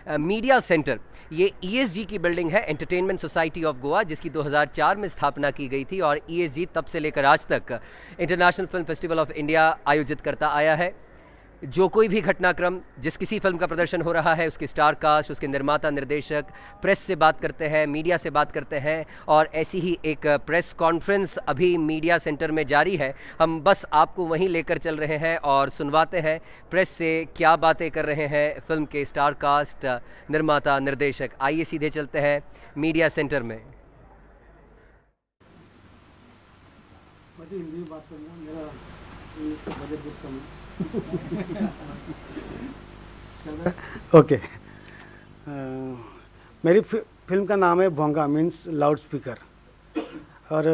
Media centre ये ESG की building है, एंटरटेनमेंट सोसाइटी ऑफ गोवा, जिसकी 2004 में स्थापना की गई थी और ईएसजी तब से लेकर आज तक international film festival of India आयोजित करता आया है। जो कोई भी घटनाक्रम जिस किसी फिल्म का प्रदर्शन हो रहा है, उसकी स्टार कास्ट, उसके निर्माता, निर्देशक, प्रेस से बात करते हैं, मीडिया से बात करते हैं, और ऐसी ही एक प्रेस कॉन्फ्रेंस अभी मीडिया सेंटर में जारी है। हम बस आपको वहीं लेकर चल रहे हैं और सुनवाते हैं प्रेस से क्या बातें कर रहे हैं फिल्म के स्टार कास्ट, निर्माता, निर्देशक। आइए सीधे चलते हैं मीडिया सेंटर में। हिंदी बात करूँगा, मेरा इंग्लिश का बजट बहुत कम है। ओके, मेरी फिल्म का नाम है भोंगा, मीन्स लाउड स्पीकर। और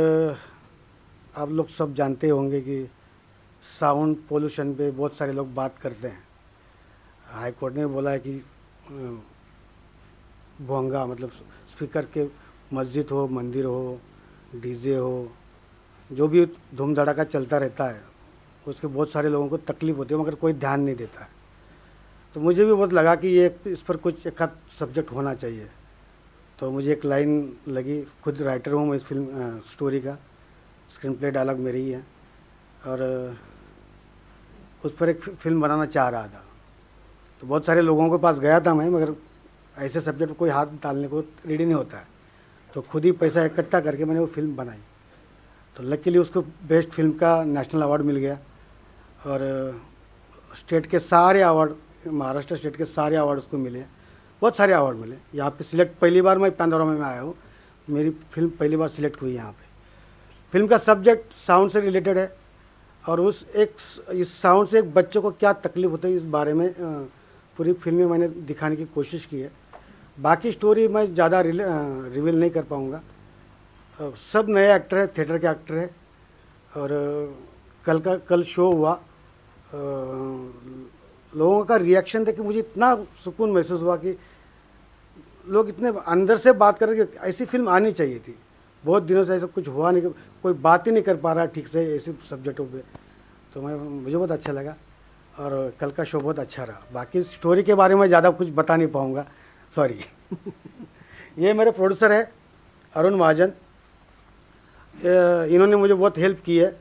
आप लोग सब जानते होंगे कि साउंड पोल्यूशन पे बहुत सारे लोग बात करते हैं। हाई कोर्ट ने बोला है कि भोंगा मतलब स्पीकर के मस्जिद हो, मंदिर हो, डीजे हो, जो भी धूम धड़ाका चलता रहता है, उसके बहुत सारे लोगों को तकलीफ होती है, मगर कोई ध्यान नहीं देता है। तो मुझे भी बहुत लगा कि ये इस पर कुछ एक आध सब्जेक्ट होना चाहिए। तो मुझे एक लाइन लगी, खुद राइटर हूँ मैं इस फिल्म स्टोरी का, स्क्रीन प्ले डायलॉग मेरी ही है, और उस पर एक फिल्म बनाना चाह रहा था। तो बहुत सारे लोगों के पास गया था मैं, मगर ऐसे सब्जेक्ट पर कोई हाथ डालने को रेडी नहीं होता है। तो खुद ही पैसा इकट्ठा करके मैंने वो फिल्म बनाई। तो लकीली उसको बेस्ट फिल्म का नेशनल अवार्ड मिल गया, और स्टेट के सारे अवार्ड, महाराष्ट्र स्टेट के सारे अवार्ड उसको मिले, बहुत सारे अवार्ड मिले। यहाँ पे सिलेक्ट पहली बार मैं पैनोरमा में आया हूँ, मेरी फिल्म पहली बार सिलेक्ट हुई यहाँ पे। फिल्म का सब्जेक्ट साउंड से रिलेटेड है, और इस साउंड से एक बच्चे को क्या तकलीफ होती है इस बारे में पूरी फिल्म में मैंने दिखाने की कोशिश की है। बाकी स्टोरी मैं ज़्यादा रिवील नहीं कर पाऊँगा। सब नए एक्टर है, थिएटर के एक्टर है, और कल शो हुआ। लोगों का रिएक्शन देख के मुझे इतना सुकून महसूस हुआ कि लोग इतने अंदर से बात कर रहे कि ऐसी फिल्म आनी चाहिए थी। बहुत दिनों से ऐसा कुछ हुआ नहीं, कोई बात ही नहीं कर पा रहा ठीक से ऐसे सब्जेक्टों पे। तो मुझे बहुत अच्छा लगा, और कल का शो बहुत अच्छा रहा। बाकी स्टोरी के बारे में ज़्यादा कुछ बता नहीं पाऊँगा, सॉरी। ये मेरे प्रोड्यूसर है अरुण महाजन। इन्होंने मुझे बहुत हेल्प की है,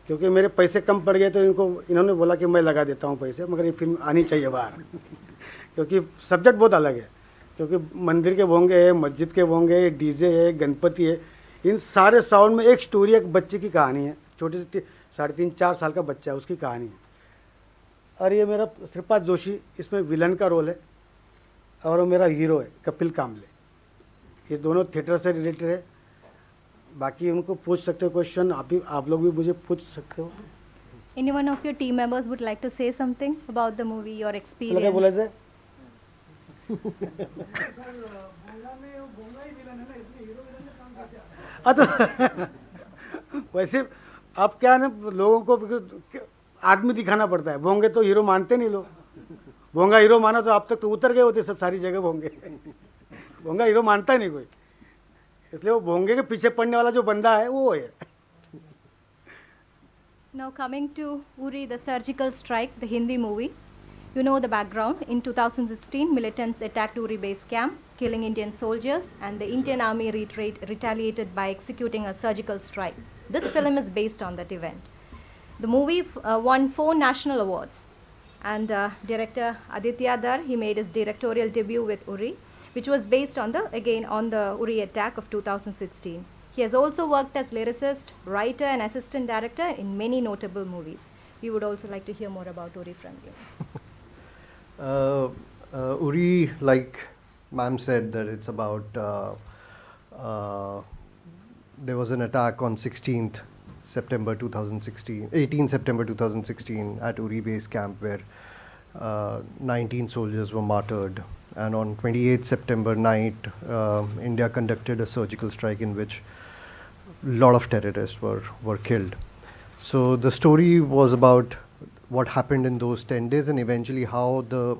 क्योंकि मेरे पैसे कम पड़ गए, तो इन्होंने बोला कि मैं लगा देता हूँ पैसे, मगर ये फिल्म आनी चाहिए बाहर। क्योंकि सब्जेक्ट बहुत अलग है, क्योंकि मंदिर के भोंगे है, मस्जिद के भोंगे है, डीजे है, गणपति है, इन सारे साउंड में एक स्टोरी, एक बच्चे की कहानी है। छोटे से 3.5-4 साल का बच्चा है, उसकी कहानी है। और ये मेरा श्रीपाद जोशी इसमें विलन का रोल है, और वो मेरा हीरो है कपिल कामले। ये दोनों थिएटर से रिलेटेड है। बाकी उनको पूछ सकते हो क्वेश्चन, आप लोग भी मुझे पूछ सकते हो। Any one of your team members would like to say something about the movie, your experience? लगे बोले से वैसे अब क्या है ना, लोगों को आदमी दिखाना पड़ता है। भोंगे तो हीरो मानते नहीं लोग। भोंगा हीरो माना तो आप तक तो उतर गए होते सब सारी जगह भोंगे। भोंगा हीरो मानता ही नहीं कोई, इसलिए वो भोंगे के पीछे पड़ने वाला जो बंदा है वो है। Now coming to Uri, the surgical strike, the Hindi movie. You know the background. In 2016, militants attacked Uri base camp, killing Indian soldiers, and the Indian army retaliated by executing a surgical strike. This film is based on that event. The movie won 4 national awards, and director Aditya Dar, he made his directorial debut with Uri, which was based on the Uri attack of 2016. He has also worked as lyricist, writer, and assistant director in many notable movies. We would also like to hear more about Uri from you. Uri, like ma'am said, that it's about there was an attack on 18 September 2016 at Uri base camp, where 19 soldiers were martyred. And on 28th September night, India conducted a surgical strike in which a lot of terrorists were killed. So the story was about what happened in those 10 days and eventually how the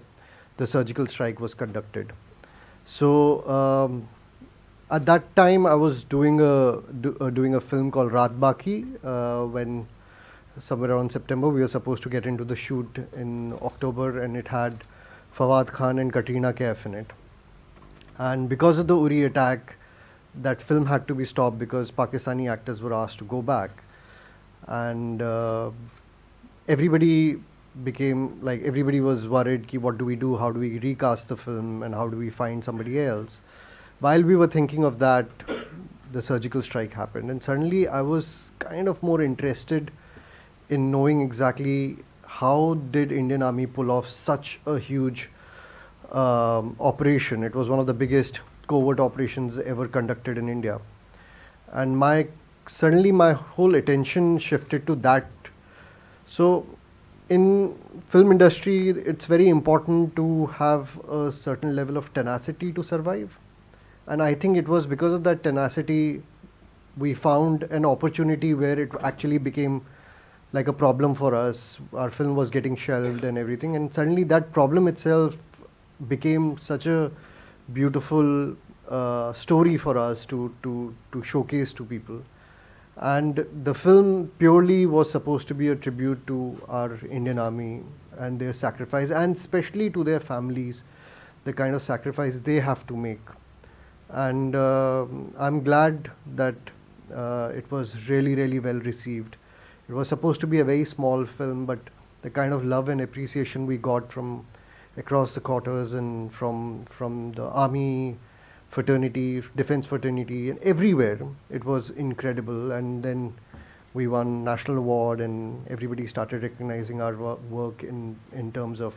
surgical strike was conducted. So at that time, I was doing a film called Raat Baki, when somewhere around September we were supposed to get into the shoot in October, and it had Fawad Khan and Katrina Kaif in it. And because of the Uri attack, that film had to be stopped because Pakistani actors were asked to go back. And everybody everybody was worried, ki what do we do, how do we recast the film, and how do we find somebody else. While we were thinking of that, the surgical strike happened, and suddenly I was kind of more interested in knowing exactly how did Indian Army pull off such a huge operation. It was one of the biggest covert operations ever conducted in India, and suddenly my whole attention shifted to that. So in film industry, it's very important to have a certain level of tenacity to survive. And I think it was because of that tenacity, we found an opportunity where it actually became like a problem for us. Our film was getting shelved and everything. And suddenly that problem itself became such a beautiful story for us to showcase to people. And the film purely was supposed to be a tribute to our Indian Army and their sacrifice, and especially to their families, the kind of sacrifice they have to make. And I'm glad that it was really, really well received. It was supposed to be a very small film, but the kind of love and appreciation we got from across the quarters and from the army fraternity, defense fraternity, and everywhere, it was incredible. And then we won national award, and everybody started recognizing our work in terms of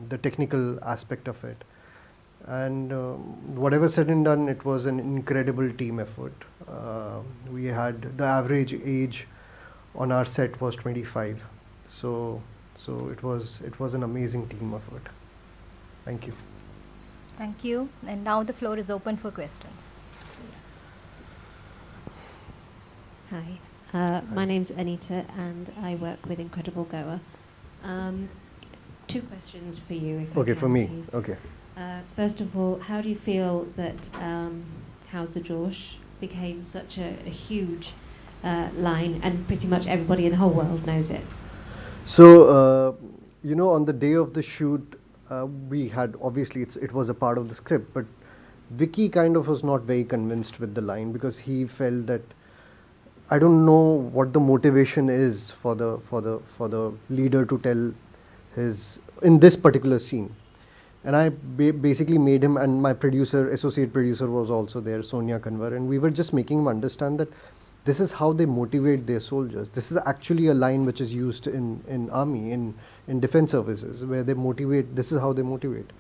the technical aspect of it. And whatever said and done, it was an incredible team effort. We had the average age on our set was 25, so it was an amazing team effort. Thank you. Thank you. And now the floor is open for questions. Hi, my name's Anita and I work with Incredible Goa. Two questions for you, if I Okay, can, for me. please. Okay. First of all, how do you feel that How's the Josh became such a huge line, and pretty much everybody in the whole world knows it? So, on the day of the shoot, we had, obviously, it was a part of the script, but Vicky kind of was not very convinced with the line because he felt that, I don't know what the motivation is for the leader to tell in this particular scene. And I basically made him, and my associate producer was also there, Sonia Kanwar, and we were just making him understand that this is how they motivate their soldiers. This is actually a line which is used in army, in defense services, where they motivate, this is how they motivate.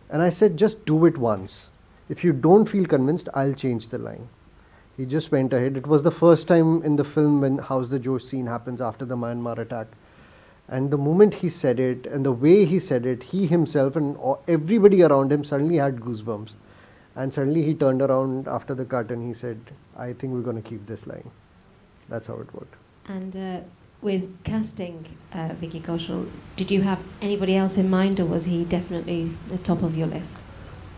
And I said, just do it once. If you don't feel convinced, I'll change the line. He just went ahead. It was the first time in the film when How's the Josh scene happens after the Myanmar attack. And the moment he said it, and the way he said it, he himself and everybody around him suddenly had goosebumps. And suddenly he turned around after the cut and he said, I think we're going to keep this line. That's how it worked. And with casting Vicky Kaushal, did you have anybody else in mind, or was he definitely the top of your list?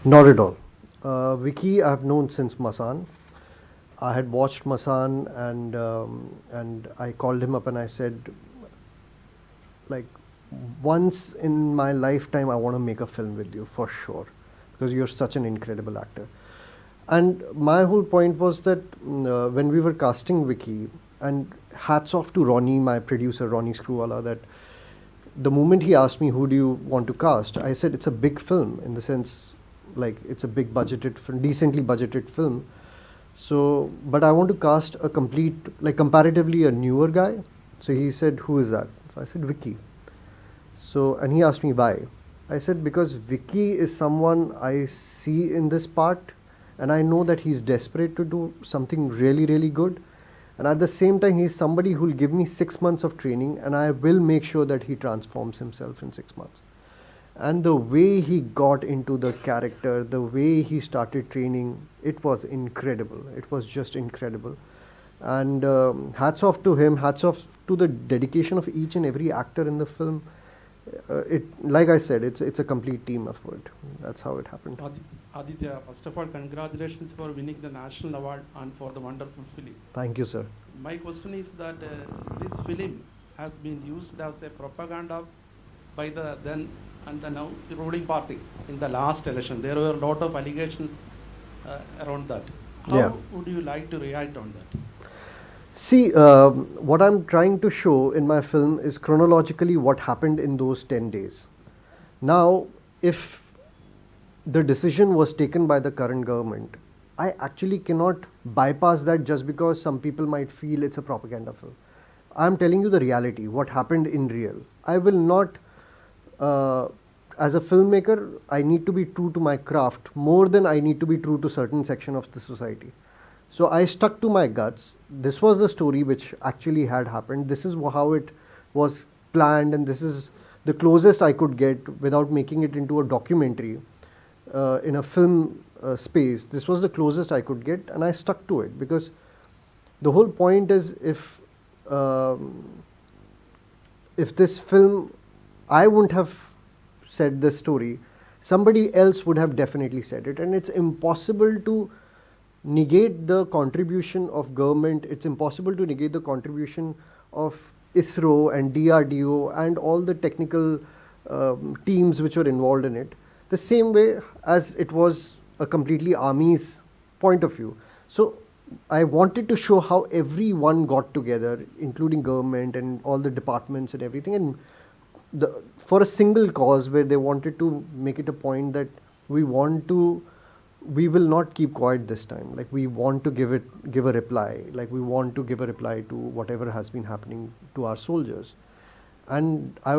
Not at all. Vicky I've known since Masan. I had watched Masan, and I called him up and I said, like, once in my lifetime I want to make a film with you for sure, because you're such an incredible actor. And my whole point was that when we were casting Vicky, and hats off to Ronnie, my producer, Ronnie Screwwala, that the moment he asked me, who do you want to cast, I said it's a big film, in the sense, like, it's a big budgeted film, decently budgeted film. So, but I want to cast a comparatively a newer guy. So he said, who is that? So I said, Vicky. So, and he asked me why. I said, because Vicky is someone I see in this part, and I know that he's desperate to do something really, really good. And at the same time, he's somebody who will give me 6 months of training, and I will make sure that he transforms himself in 6 months. And the way he got into the character, the way he started training, it was incredible. It was just incredible. And hats off to him, hats off to the dedication of each and every actor in the film. Like I said, it's a complete team effort. That's how it happened. Aditya, first of all, congratulations for winning the national award and for the wonderful film. Thank you, sir. My question is that this film has been used as a propaganda by the then and the now ruling party in the last election. There were a lot of allegations around that. How Yeah. would you like to react on that? See, what I'm trying to show in my film is chronologically what happened in those 10 days. Now, if the decision was taken by the current government, I actually cannot bypass that just because some people might feel it's a propaganda film. I'm telling you the reality, what happened in real. I will not, as a filmmaker, I need to be true to my craft more than I need to be true to certain section of the society. So I stuck to my guts. This was the story which actually had happened. This is how it was planned, and this is the closest I could get without making it into a documentary in a film space. This was the closest I could get, and I stuck to it because the whole point is if this film, I wouldn't have said this story, somebody else would have definitely said it, and it's impossible to negate the contribution of government. It's impossible to negate the contribution of ISRO and DRDO and all the technical teams which were involved in it, the same way as it was a completely army's point of view. So I wanted to show how everyone got together, including government and all the departments and everything, and for a single cause where they wanted to make it a point that we will not keep quiet this time. Like, we want to give a reply. Like, we want to give a reply to whatever has been happening to our soldiers. And I